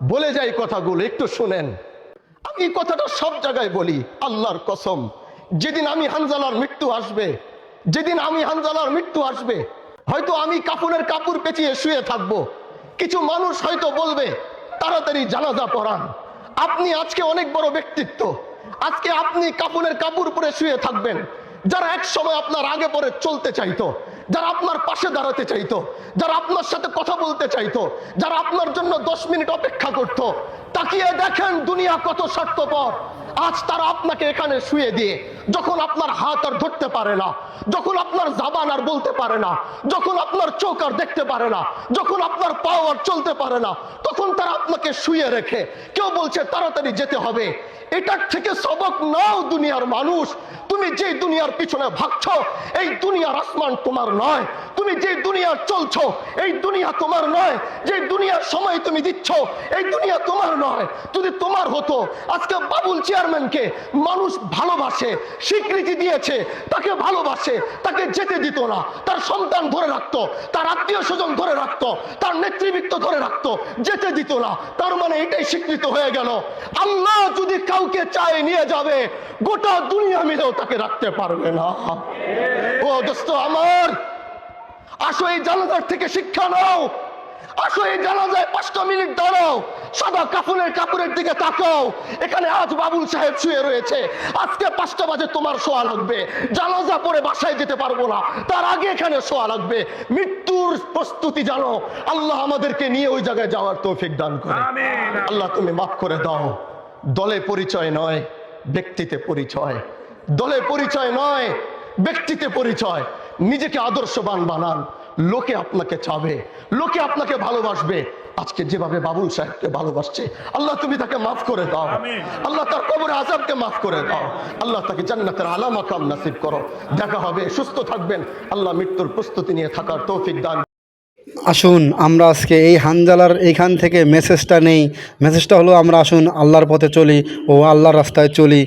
বলে যাই কথাগুলো একটু শুনেন। আমি কথাটা সব জায়গায় বলি, আল্লাহর কসম, যেদিন আমি হানজালার মৃত্যু আসবে, যেদিন আমি হানজালার মৃত্যু আসবে, হয়তো আমি কাফনের কাপড় পেঁচিয়ে শুয়ে থাকবো। কিছু মানুষ হয়তো বলবে তাড়াতাড়ি জানাজা পড়ান। আপনি আজকে অনেক বড় ব্যক্তিত্ব, আজকে আপনি কাফনের কাপড় পরে শুয়ে থাকবেন। যারা এক সময় আপনার আগে পরে চলতে চাইতো, যারা আপনার পাশে দাঁড়াতে চাইতো, যারা আপনার সাথে কথা বলতে চাইতো, যারা আপনার জন্য 10 মিনিট অপেক্ষা করত, তাকিয়ে দেখেন দুনিয়া কত স্বার্থপর। আজ তারা আপনাকে এখানে শুয়ে দিয়ে, যখন আপনার হাত আর ধরতে পারে না, যখন আপনার জাবান আর বলতে পারে না, যখন আপনার চোখ আর দেখতে পারে না, যখন আপনার পাও আর চলতে পারে না, তখন তারা আপনাকে শুয়ে রেখে কেউ বলছে তাড়াতাড়ি যেতে হবে। এটার থেকে সবক নাও দুনিয়ার মানুষ। তুমি যে দুনিয়ার পিছনে ভাগছো, এই দুনিয়ার আসমান তোমার নয়। তুমি যে দুনিয়ার চলছো, এই দুনিয়া তোমার নয়। যে দুনিয়ার সময় তুমি দিচ্ছ, এই দুনিয়া তোমার নয়। যদি তোমার হতো, আজকে বাবুল চেয়ারম্যানকে মানুষ ভালোবাসে, স্বীকৃতি দিয়েছে, তাকে ভালোবাসে, তাকে যেতে দিত না। তার সন্তান ধরে রাখতো, তার আত্মীয় স্বজন ধরে রাখতো, তার নেতৃবৃত্ত ধরে রাখতো, যেতে দিত না। তার মানে এটাই স্বীকৃত হয়ে গেল। আল্লাহ যদি কাউকে চায় নিয়ে যাবে, গোটা দুনিয়া মিলেও তাকে রাখতে পারবে না। ও দোস্ত আমার, আসো এই জানাজার থেকে শিক্ষা নাও। আসো এই জানাজায় 5টা মিনিট দাঁড়াও, সাদা কাফনের কাপড়ের দিকে তাকাও। এখানে আজ বাবুল সাহেব শুয়ে রয়েছে, আজকে 5টা বাজে তোমার শোয়া লাগবে। জানাজা পড়ে বাসায় যেতে পারবো না, তার আগে এখানে শোয়া লাগবে। মৃত্যুর প্রস্তুতি জানো। আল্লাহ আমাদেরকে নিয়ে ওই জায়গায় যাওয়ার তৌফিক দান করে। আল্লাহ তুমি মাফ করে দাও। দলে পরিচয় নয়, ব্যক্তিতে পরিচয়। দলে পরিচয় নয়, ব্যক্তিতে পরিচয়। নিজেকে আদর্শবান বানান, লোকে আপনাকে চাবে, লোকে আপনাকে ভালোবাসবে। আজকে যেভাবে বাবুল সাহেবকে ভালোবাসছে, আল্লাহ তুমি তাকে মাফ করে দাও। আল্লাহ তার কবরে আযাবকে মাফ করে দাও। আল্লাহ তাকে জান্নাতের আলা মাকাম নসিব করো। দেখা হবে, সুস্থ থাকবেন। আল্লাহ মৃত্যুর প্রস্তুতি নিয়ে থাকার তৌফিক দান। আসুন আমরা আজকে এই হানজালার এইখান থেকে মেসেজটা নেই। মেসেজটা হলো আমরা আসুন আল্লাহর পথে চলি ও আল্লাহর রাস্তায় চলি।